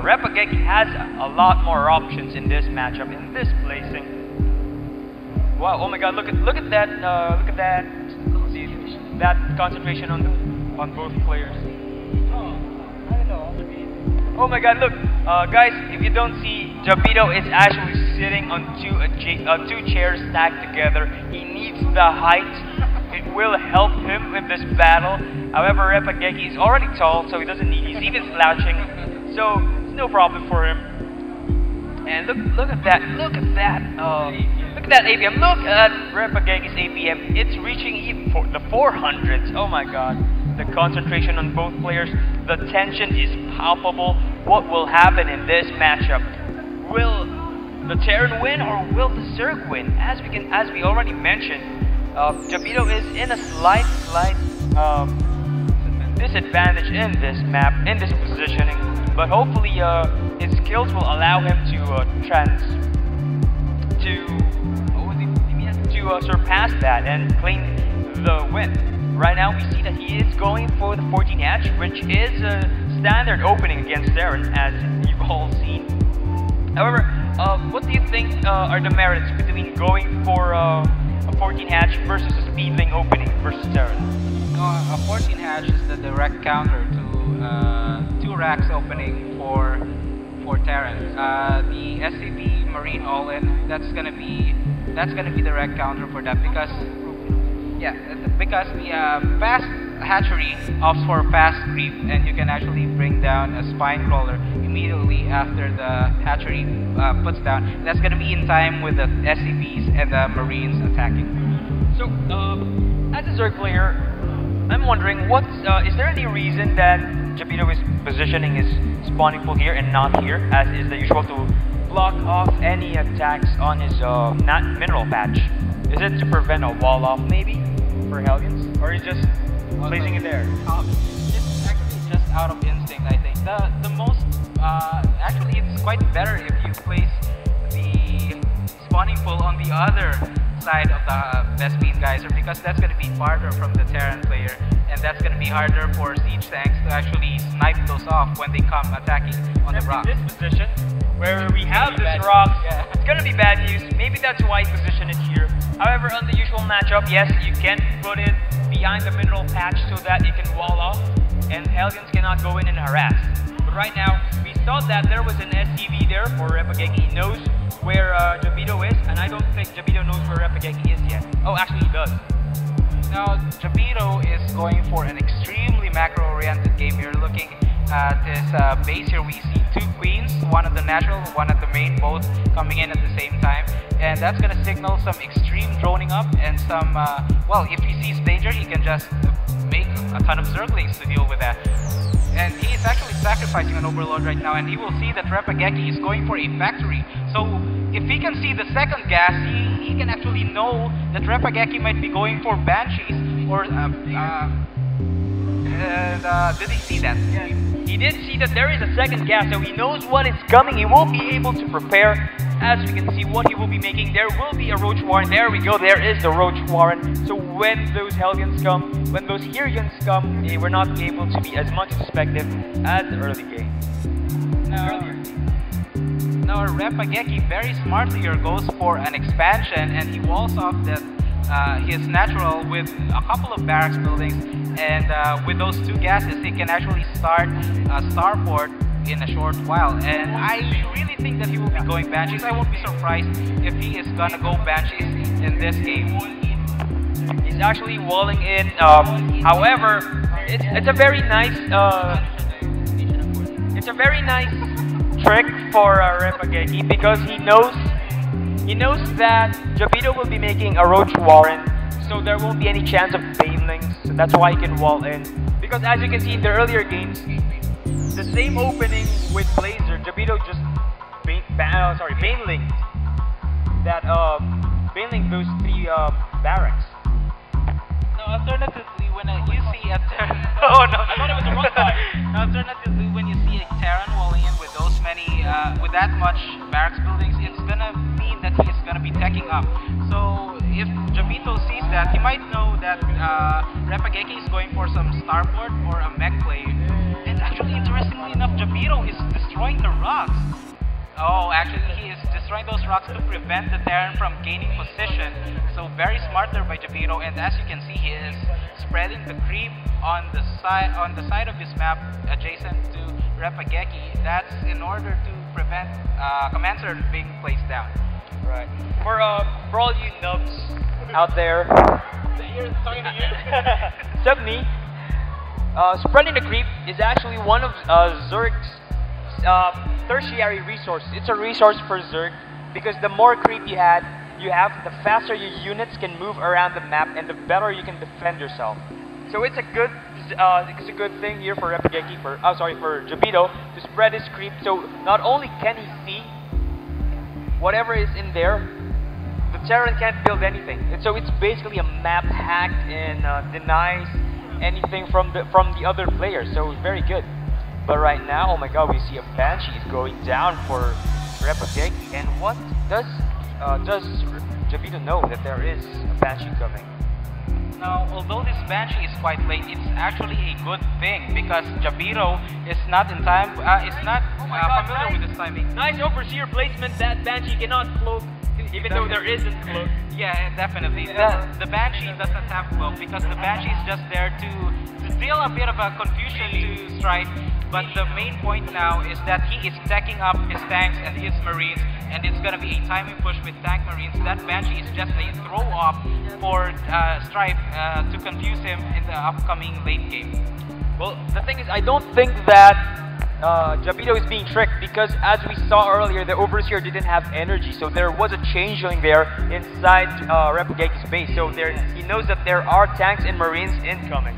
Reppageki has a lot more options in this matchup, in this placing. Wow! Oh my God! Look at that! Look at that! See, that concentration on both players. Oh my God! Look, guys! If you don't see, Jabito is actually sitting on two chairs stacked together. He needs the height. It will help him in this battle. However, Reppageki is already tall, so he doesn't need. He's even slouching, so it's no problem for him. And look at that! Look at that! Look at that APM! Look at Reppageki's APM! It's reaching even for the 400s. Oh my God! The concentration on both players. The tension is palpable. What will happen in this matchup? Will the Terran win or will the Zerg win? As we already mentioned, Jabito is in a slight disadvantage in this map, in this positioning, but hopefully his skills will allow him to surpass that and claim the win. Right now we see that he is going for the 14 hatch, which is a standard opening against Terran, as you've all seen. However, what do you think are the merits between going for a 14 hatch versus a speedling opening versus Terran? A 14 hatch is the direct counter to 2 racks opening for Terran. The SCP Marine all-in, that's gonna be the direct counter for that, because the fast hatchery opts for fast creep, and you can actually bring down a spine crawler immediately after the hatchery puts down. That's gonna be in time with the SCPs and the Marines attacking. So, as a Zerg player, I'm wondering, is there any reason that Jabito is positioning his spawning pool here and not here, as is the usual, to block off any attacks on his mineral patch? Is it to prevent a wall off maybe for Hellions, or is just placing it there? It's actually just out of instinct, I think. The most actually it's quite better if you place the spawning pool on the other side of the best speed geyser, because that's going to be farther from the Terran player, and that's going to be harder for siege tanks to actually snipe those off when they come attacking on the rock. In this position, where we have this rock, it's going to be bad news. Maybe that's why he positioned it here. However, on the usual matchup, yes, you can put it behind the mineral patch so that it can wall off, and Hellions cannot go in and harass. But right now, we saw that there was an SCV there for Reppageki. He knows where Jabito is, and I don't think Jabito knows where Reppageki is yet. Oh, actually he does. Now, Jabito is going for an extremely macro-oriented game here. Looking at this base here, we see 2 queens, one at the natural, one at the main, both coming in at the same time. And that's going to signal some extreme droning up and some, well, if he sees danger, he can just make a ton of Zerglings to deal with that. And he is actually sacrificing an Overlord right now, and he will see that Reppageki is going for a factory. So if he can see the second gas, he can actually know that Reppageki might be going for Banshees, or did he see that? Yeah. He did see that there is a second gas, so he knows what is coming. He will be able to prepare. As we can see what he will be making, there will be a Roach Warren. There we go, there is the Roach Warren. So when those Hellions come, when those Herians come, they will not be able to be as much effective as the early game. Now Reppageki very smartly here goes for an expansion, and he walls off his natural with a couple of barracks buildings, and with those 2 gases he can actually start a starport in a short while. And I really think that he will be going Banshees. I won't be surprised if he is gonna go Banshees in this game. He's actually walling in. However, it's a very nice trick for Reppageki, because he knows that Jabito will be making a Roach Warren, so there won't be any chance of banelings. So that's why he can wall in. Because as you can see in the earlier games, the same opening with Blazer, Jabito just baneling those 3 barracks. No, alternatively, when you see a Terran, oh no, I thought it was the wrong side. Alternatively, when you see a Terran walling in with those many, with that much barracks buildings, it's gonna mean that he is gonna be teching up. So if Jabito sees that, he might know that Reppageki is going for some starport or a mech play. And And actually, interestingly enough, Jabito is destroying the rocks. Oh, actually, he is destroying those rocks to prevent the Terran from gaining position. So very smart there by Jabito, and as you can see, he is spreading the creep on the side of his map adjacent to Reppageki. That's in order to prevent command center being placed down. Right. For all you nubs out there, except me, spreading the creep is actually one of Zerg's tertiary resources. It's a resource for Zerg because the more creep you have, the faster your units can move around the map and the better you can defend yourself. So it's a good thing here for Reppageki, for Jabito to spread his creep. So not only can he see whatever is in there, the Terran can't build anything. And so it's basically a map hacked and denies anything from the other players. So it's very good. But right now, oh my god, we see a Banshee is going down for Reppageki. And what does Jabito know that there is a Banshee coming? Now, although this Banshee is quite late, it's actually a good thing because Jabito is not in time. Is not familiar with this timing. Nice overseer placement. That Banshee cannot float, even though there isn't cloak. Yeah, definitely. The Banshee doesn't have cloak because the Banshee is just there to deal a bit of a confusion to Strife. But the main point now is that he is stacking up his tanks and his marines, and it's gonna be a timing push with tank marines. That Banshee is just a throw-off for Strife to confuse him in the upcoming late game. Well, the thing is, I don't think that Jabito is being tricked because, as we saw earlier, the Overseer didn't have energy, so there was a changeling there inside Reppageki's base. So he knows that there are tanks and marines incoming.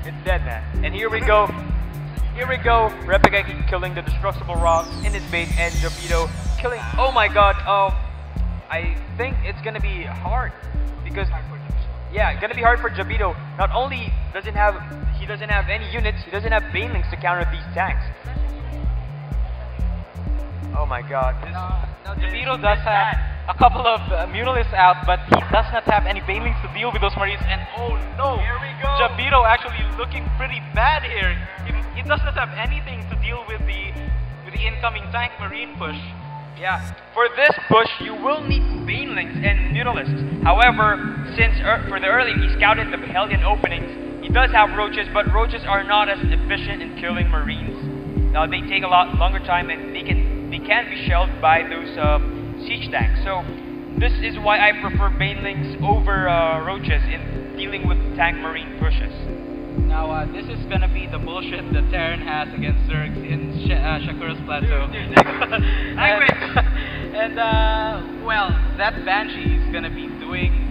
It's dead, man. And here we go. Here we go. Reppageki killing the destructible rocks in his base, and Jabito killing. Oh my god. I think it's gonna be hard because, yeah, it's gonna be hard for Jabito. Not only doesn't have any units, he doesn't have banelings to counter these tanks. Oh my god. Now Jabito does have a couple of Mutalists out, but he does not have any banelings to deal with those marines. And oh no, here we go. Jabito actually looking pretty bad here. He does not have anything to deal with the incoming tank marine push. Yeah, for this push, you will need banelings and Mutalists. However, since for the early he scouted the Hellion openings, he does have roaches, but roaches are not as efficient in killing marines. They take a lot longer time, and they can be shelled by those siege tanks. So this is why I prefer banelings over roaches in dealing with tank marine pushes. Now this is gonna be the bullshit that Terran has against Zergs in Shakuras Plateau. Well, that Banshee is gonna be doing.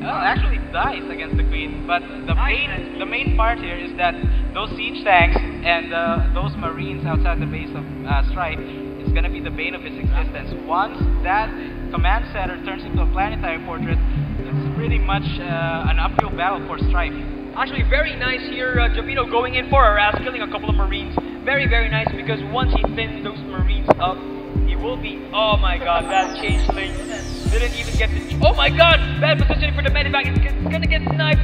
Actually dies against the Queen, but the main part here is that those siege tanks and those marines outside the base of Strife is gonna be the bane of his existence. Once that command center turns into a planetary fortress, it's pretty much an uphill battle for Strife. Actually, very nice here, Jabito going in for a ras, killing a couple of marines. Very, very nice, because once he thins those marines up, he will be. Oh my god, that changeling didn't even get the. Oh my god, bad positioning for the medevac. It's gonna get sniped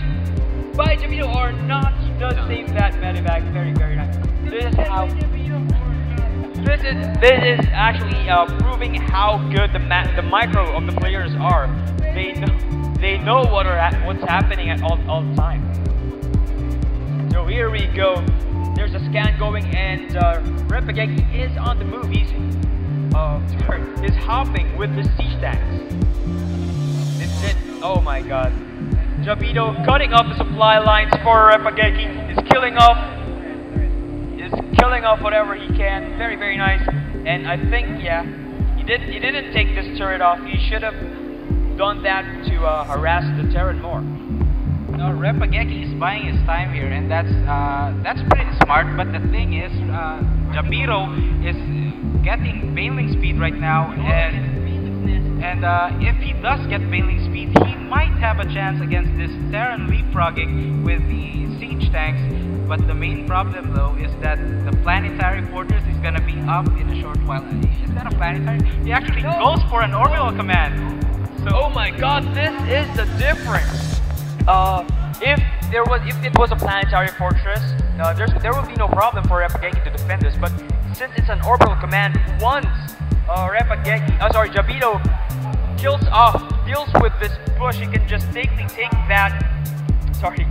by Jabito or not. He does save that medevac. Very, very nice. This is how. This is actually proving how good the micro of the players are. They know what's happening at all time. So here we go. There's a scan going, and Reppageki is on the move. He's hopping with the siege tanks. Oh my god. Jabito cutting off the supply lines for Reppageki. Is killing off whatever he can. Very, very nice. And I think, yeah, he didn't take this turret off. He should have done that to harass the Terran more. No, Reppageki is buying his time here, and that's pretty smart. But the thing is, Jabito is getting baneling speed right now, and if he does get baneling speed, he might have a chance against this Terran leapfrogging with the siege tanks. But the main problem, though, is that the planetary fortress is gonna be up in a short while. Is that a planetary? He actually goes for an orbital command. So, oh my god, this is the difference. If if it was a planetary fortress, there would be no problem for Reppageki to defend this. But since it's an orbital command, once Jabito deals with this push, he can just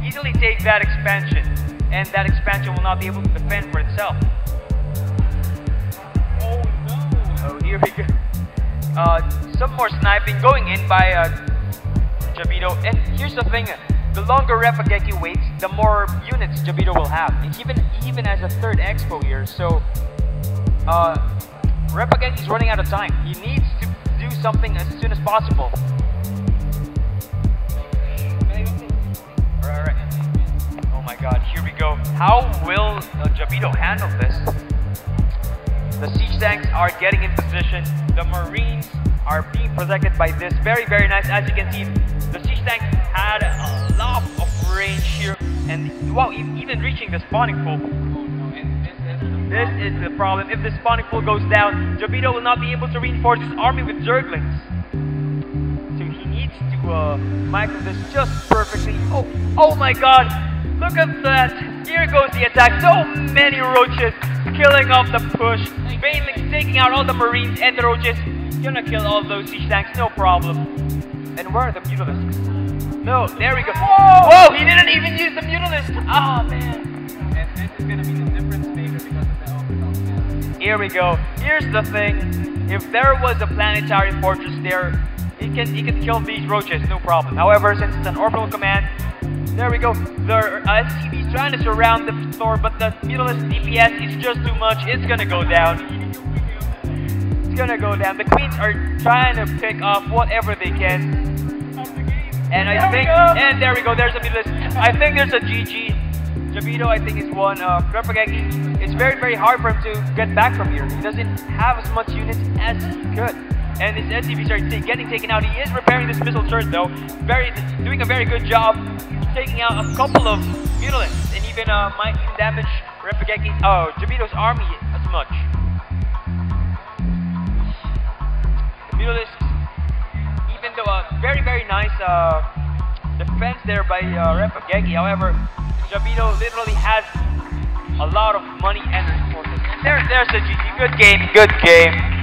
easily take that expansion, and that expansion will not be able to defend for itself. Oh no! Oh, here we go. Some more sniping going in by Jabito. And here's the thing: the longer Reppageki waits, the more units Jabito will have. Even as a third expo here, so Reppageki's running out of time. He needs to do something as soon as possible. Alright. Oh my god, here we go. How will Jabito handle this? The siege tanks are getting in position. The Marines are being protected by this. Very, very nice. As you can see, the siege tanks had a lot of range here. And wow, even reaching the spawning pool. This is the problem. If the spawning pool goes down, Jabito will not be able to reinforce his army with Zerglings. So he needs to micro this just perfectly. Oh my god! Look at that! Here goes the attack. So many roaches killing off the push. Baneling taking out all the Marines and the roaches. Gonna kill all those siege tanks, no problem. And where are the Mutalisks? No, there we go. Whoa! He didn't even use the Mutalisk! Ah, man. And this is gonna be the difference maker because of the orbital. Here we go. Here's the thing. If there was a planetary fortress there, he can kill these roaches, no problem. However, since it's an orbital command, there we go. The SCV is trying to surround the store, but the Mutalisk DPS is just too much. It's gonna go down. It's gonna go down. The queens are trying to pick off whatever they can. And I think, and there we go. There's a Mutalisk. I think there's a GG. Jabito, I think, is one. Reppageki, it's very, very hard for him to get back from here. He doesn't have as much units as he could. And his SCVs are getting taken out. He is repairing this missile turret, though. Doing a very good job taking out a couple of Mutalisks. And even might damage Jabito's army as much. The Mutalisks, even though a very, very nice defense there by Reppageki. However, Jabito literally has a lot of money and resources. And there's the GG. Good game, good game.